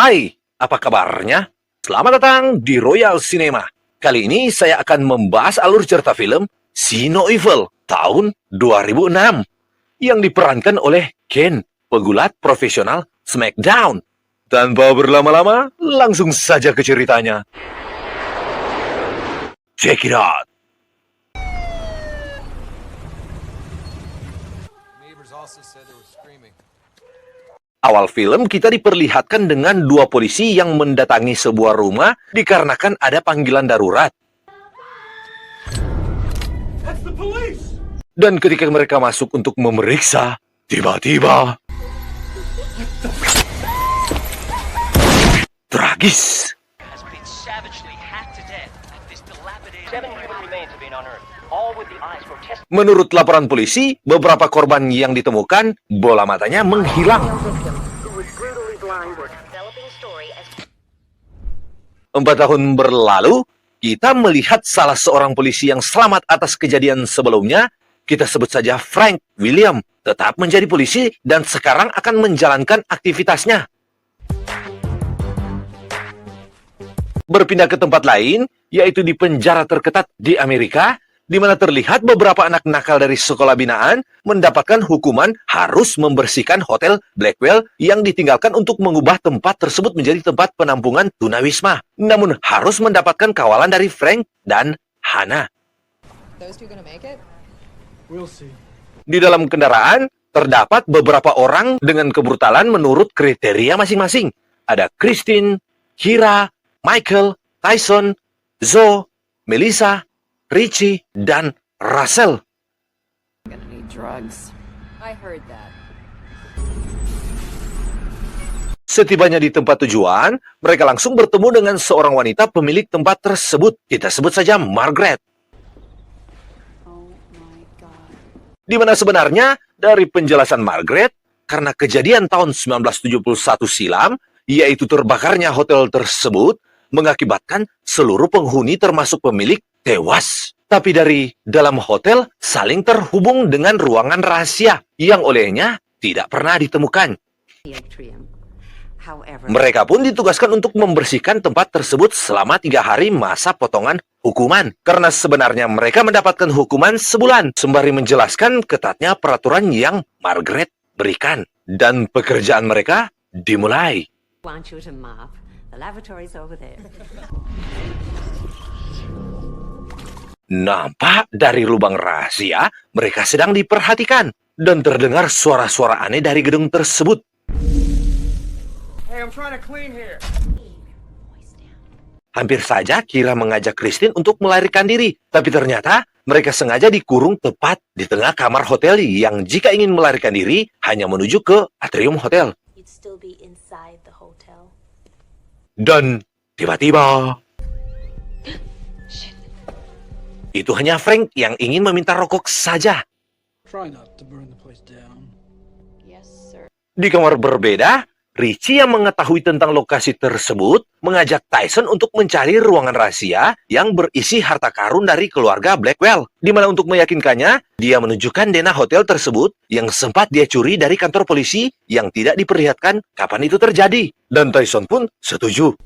Hai, apa kabarnya? Selamat datang di Royal Cinema. Kali ini saya akan membahas alur cerita film See No Evil tahun 2006 yang diperankan oleh Ken, pegulat profesional SmackDown. Tanpa berlama-lama, langsung saja ke ceritanya. Check it out. Awal film kita diperlihatkan dengan dua polisi yang mendatangi sebuah rumah dikarenakan ada panggilan darurat. Dan ketika mereka masuk untuk memeriksa, tiba-tiba tragis. Menurut laporan polisi, beberapa korban yang ditemukan, bola matanya menghilang. 4 tahun berlalu, kita melihat salah seorang polisi yang selamat atas kejadian sebelumnya, kita sebut saja Frank William, tetap menjadi polisi dan sekarang akan menjalankan aktivitasnya. Berpindah ke tempat lain, yaitu di penjara terketat di Amerika, di mana terlihat beberapa anak nakal dari sekolah binaan mendapatkan hukuman harus membersihkan hotel Blackwell yang ditinggalkan untuk mengubah tempat tersebut menjadi tempat penampungan tunawisma. Namun harus mendapatkan kawalan dari Frank dan Hannah. Di dalam kendaraan, terdapat beberapa orang dengan kebrutalan menurut kriteria masing-masing. Ada Christine, Kira, Michael, Tyson, Zoe, Melissa, Richie, dan Russell. Setibanya di tempat tujuan, mereka langsung bertemu dengan seorang wanita pemilik tempat tersebut. Kita sebut saja Margaret. Di mana sebenarnya, dari penjelasan Margaret, karena kejadian tahun 1971 silam, yaitu terbakarnya hotel tersebut, mengakibatkan seluruh penghuni termasuk pemilik tewas. Tapi dari dalam hotel saling terhubung dengan ruangan rahasia yang olehnya tidak pernah ditemukan. Mereka pun ditugaskan untuk membersihkan tempat tersebut selama 3 hari masa potongan hukuman. Karena sebenarnya mereka mendapatkan hukuman sebulan, sembari menjelaskan ketatnya peraturan yang Margaret berikan. Dan pekerjaan mereka dimulai. Nampak dari lubang rahasia, mereka sedang diperhatikan. Dan terdengar suara-suara aneh dari gedung tersebut. Hampir saja Kira mengajak Christine untuk melarikan diri. Tapi ternyata mereka sengaja dikurung tepat di tengah kamar hotel yang jika ingin melarikan diri, hanya menuju ke atrium hotel. Dan tiba-tiba itu hanya Frank yang ingin meminta rokok saja. Di kamar berbeda, Richie yang mengetahui tentang lokasi tersebut mengajak Tyson untuk mencari ruangan rahasia yang berisi harta karun dari keluarga Blackwell. Di mana untuk meyakinkannya, dia menunjukkan denah hotel tersebut yang sempat dia curi dari kantor polisi yang tidak diperlihatkan kapan itu terjadi. Dan Tyson pun setuju.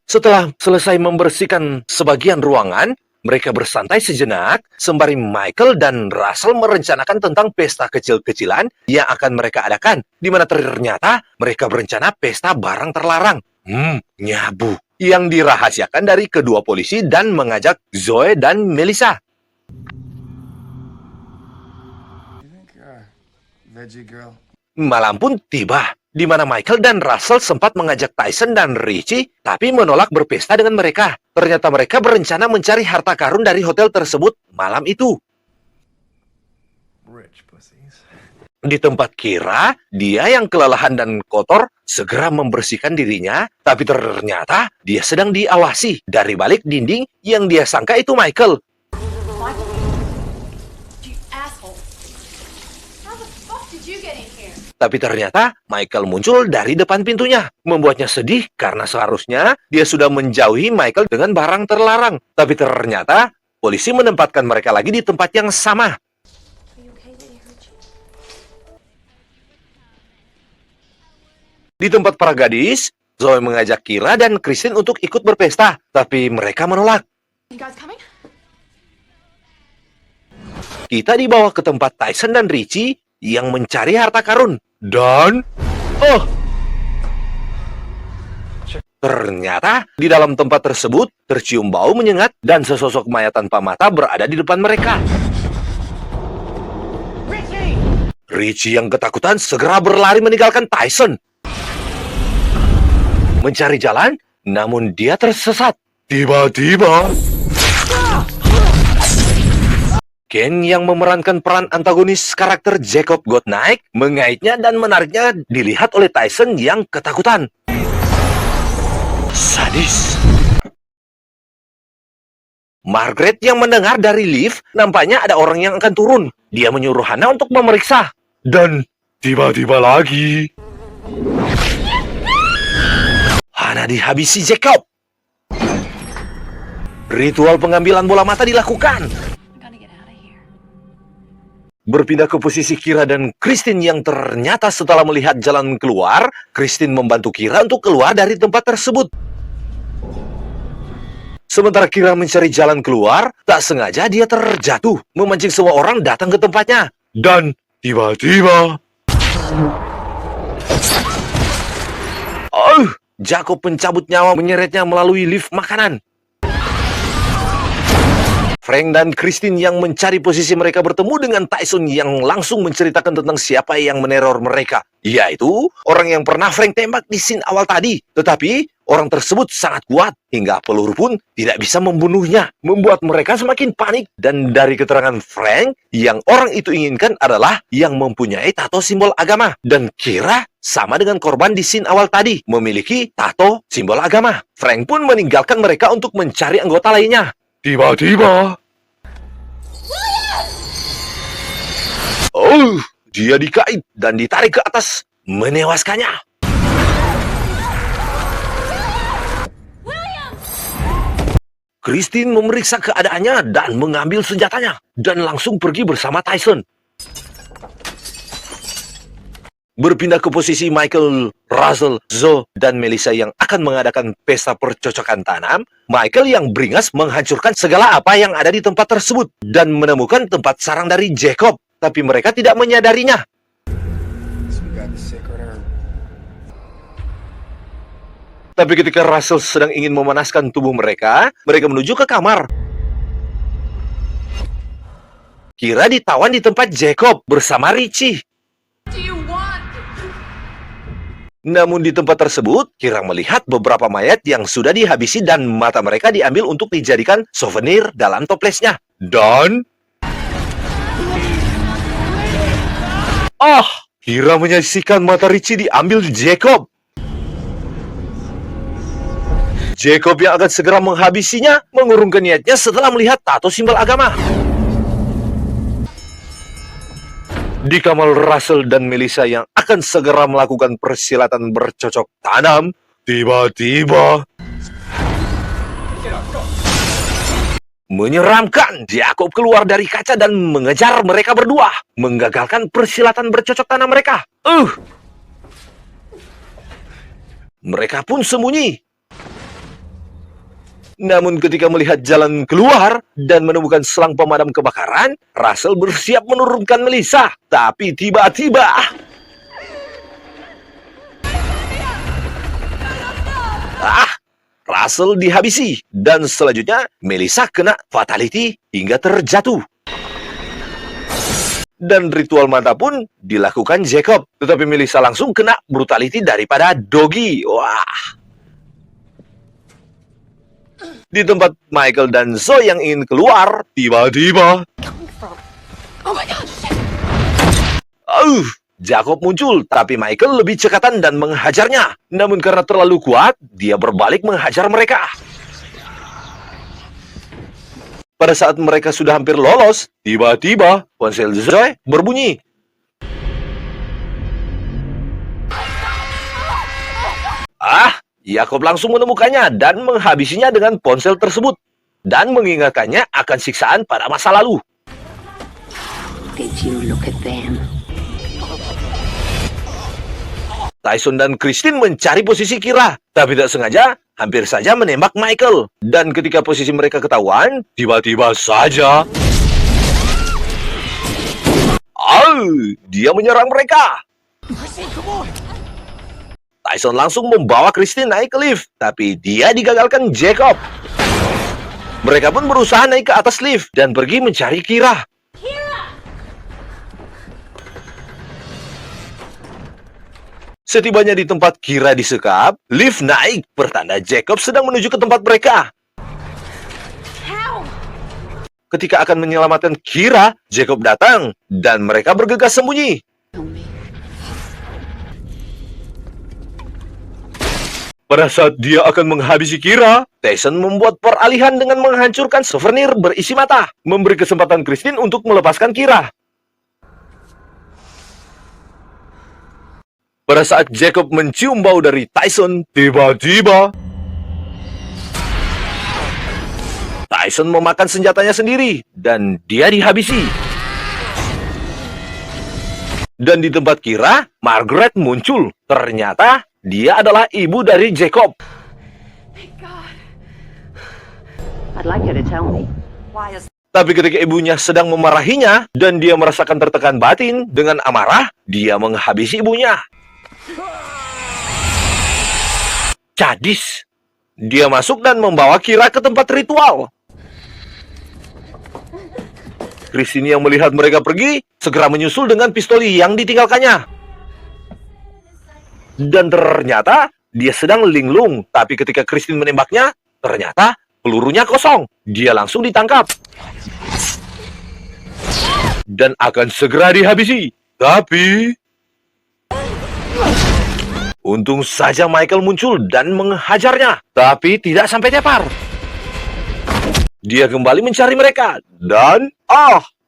Setelah selesai membersihkan sebagian ruangan, mereka bersantai sejenak, sembari Michael dan Russell merencanakan tentang pesta kecil-kecilan yang akan mereka adakan, di mana ternyata mereka berencana pesta barang terlarang. Nyabu. Yang dirahasiakan dari kedua polisi dan mengajak Zoe dan Melissa. Malam pun tiba, di mana Michael dan Russell sempat mengajak Tyson dan Richie, tapi menolak berpesta dengan mereka. Ternyata mereka berencana mencari harta karun dari hotel tersebut malam itu. Di tempat Kira, dia yang kelelahan dan kotor segera membersihkan dirinya, tapi ternyata dia sedang diawasi dari balik dinding yang dia sangka itu Michael. Tapi ternyata Michael muncul dari depan pintunya, membuatnya sedih karena seharusnya dia sudah menjauhi Michael dengan barang terlarang. Tapi ternyata polisi menempatkan mereka lagi di tempat yang sama. Di tempat para gadis, Zoe mengajak Kira dan Christine untuk ikut berpesta, tapi mereka menolak. Kita dibawa ke tempat Tyson dan Richie yang mencari harta karun. Dan... ternyata di dalam tempat tersebut tercium bau menyengat dan sesosok mayat tanpa mata berada di depan mereka. Richie yang ketakutan segera berlari meninggalkan Tyson. Mencari jalan, namun dia tersesat. Tiba-tiba, Ken yang memerankan peran antagonis karakter Jacob Gottnaik mengaitnya dan menariknya dilihat oleh Tyson yang ketakutan. Sadis. Margaret yang mendengar dari lift, nampaknya ada orang yang akan turun. Dia menyuruh Hannah untuk memeriksa. Dan tiba-tiba lagi, Hannah dihabisi Jacob. Ritual pengambilan bola mata dilakukan. Berpindah ke posisi Kira dan Christine yang ternyata setelah melihat jalan keluar, Christine membantu Kira untuk keluar dari tempat tersebut. Sementara Kira mencari jalan keluar, tak sengaja dia terjatuh, memancing semua orang datang ke tempatnya. Dan tiba-tiba... Jacob pencabut nyawa menyeretnya melalui lift makanan. Frank dan Christine yang mencari posisi mereka bertemu dengan Tyson yang langsung menceritakan tentang siapa yang meneror mereka. Yaitu orang yang pernah Frank tembak di scene awal tadi. Tetapi orang tersebut sangat kuat hingga peluru pun tidak bisa membunuhnya. Membuat mereka semakin panik. Dan dari keterangan Frank, yang orang itu inginkan adalah yang mempunyai tato simbol agama. Dan Kira sama dengan korban di scene awal tadi, memiliki tato simbol agama. Frank pun meninggalkan mereka untuk mencari anggota lainnya. Tiba-tiba... dia dikait dan ditarik ke atas, menewaskannya. Christine memeriksa keadaannya dan mengambil senjatanya, dan langsung pergi bersama Tyson. Berpindah ke posisi Michael, Russell, Zoe, dan Melissa yang akan mengadakan pesta percocokan tanam, Michael yang beringas menghancurkan segala apa yang ada di tempat tersebut dan menemukan tempat sarang dari Jacob, tapi mereka tidak menyadarinya. Tapi ketika Russell sedang ingin memanaskan tubuh mereka, mereka menuju ke kamar. Kira ditawan di tempat Jacob bersama Richie. Namun di tempat tersebut, Kira melihat beberapa mayat yang sudah dihabisi dan mata mereka diambil untuk dijadikan souvenir dalam toplesnya. Dan... Kira menyaksikan mata Richie diambil Jacob. Jacob yang akan segera menghabisinya, mengurungkan niatnya setelah melihat tato simbol agama. Di kamar Russell dan Melissa yang akan segera melakukan persilatan bercocok tanam, tiba-tiba... menyeramkan, Jacob keluar dari kaca dan mengejar mereka berdua, menggagalkan persilatan bercocok tanam mereka. Mereka pun sembunyi. Namun ketika melihat jalan keluar dan menemukan selang pemadam kebakaran, Russell bersiap menurunkan Melissa. Tapi tiba-tiba... Russell dihabisi. Dan selanjutnya, Melissa kena fatality hingga terjatuh. Dan ritual mata pun dilakukan Jacob. Tetapi Melissa langsung kena brutality daripada Doggy. Wah... Di tempat Michael dan Zoe yang ingin keluar, tiba-tiba... Jacob muncul, tapi Michael lebih cekatan dan menghajarnya. Namun karena terlalu kuat, dia berbalik menghajar mereka. Pada saat mereka sudah hampir lolos, tiba-tiba ponsel Zoe berbunyi. Jacob langsung menemukannya dan menghabisinya dengan ponsel tersebut dan mengingatkannya akan siksaan pada masa lalu. Tyson dan Christine mencari posisi Kira, tapi tak sengaja hampir saja menembak Michael. Dan ketika posisi mereka ketahuan, tiba-tiba saja dia menyerang mereka. Tyson langsung membawa Christine naik ke lift, tapi dia digagalkan Jacob. Mereka pun berusaha naik ke atas lift dan pergi mencari Kira. Setibanya di tempat Kira disekap, lift naik, pertanda Jacob sedang menuju ke tempat mereka. Ketika akan menyelamatkan Kira, Jacob datang, dan mereka bergegas sembunyi. Pada saat dia akan menghabisi Kira, Tyson membuat peralihan dengan menghancurkan souvenir berisi mata, memberi kesempatan Christine untuk melepaskan Kira. Pada saat Jacob mencium bau dari Tyson, tiba-tiba Tyson memakan senjatanya sendiri, dan dia dihabisi. Dan di tempat Kira, Margaret muncul. Ternyata, dia adalah ibu dari Jacob. Tapi ketika ibunya sedang memarahinya, dan dia merasakan tertekan batin dengan amarah, dia menghabisi ibunya. Sadis. Dia masuk dan membawa Kira ke tempat ritual. Christine yang melihat mereka pergi, segera menyusul dengan pistoli yang ditinggalkannya. Dan ternyata, dia sedang linglung. Tapi ketika Christine menembaknya, ternyata pelurunya kosong. Dia langsung ditangkap. Dan akan segera dihabisi. Tapi untung saja Michael muncul dan menghajarnya, tapi tidak sampai tepar. Dia kembali mencari mereka, dan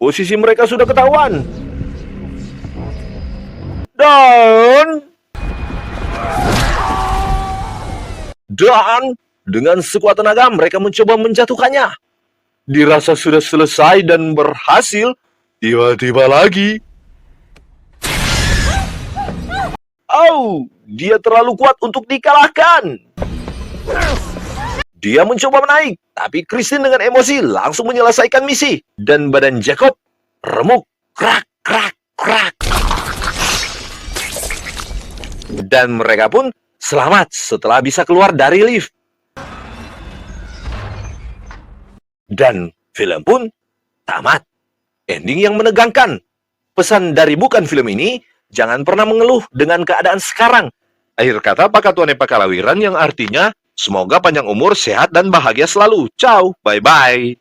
posisi mereka sudah ketahuan. Dan dengan sekuat tenaga mereka mencoba menjatuhkannya. Dirasa sudah selesai dan berhasil, tiba-tiba lagi dia terlalu kuat untuk dikalahkan. Dia mencoba menaik, tapi Christine dengan emosi langsung menyelesaikan misi. Dan badan Jacob remuk, krak, krak, krak. Dan mereka pun selamat setelah bisa keluar dari lift. Dan film pun tamat. Ending yang menegangkan. Pesan dari bukan film ini, jangan pernah mengeluh dengan keadaan sekarang. Akhir kata Pakatuane Pakalawiran yang artinya, semoga panjang umur, sehat, dan bahagia selalu. Ciao, bye-bye.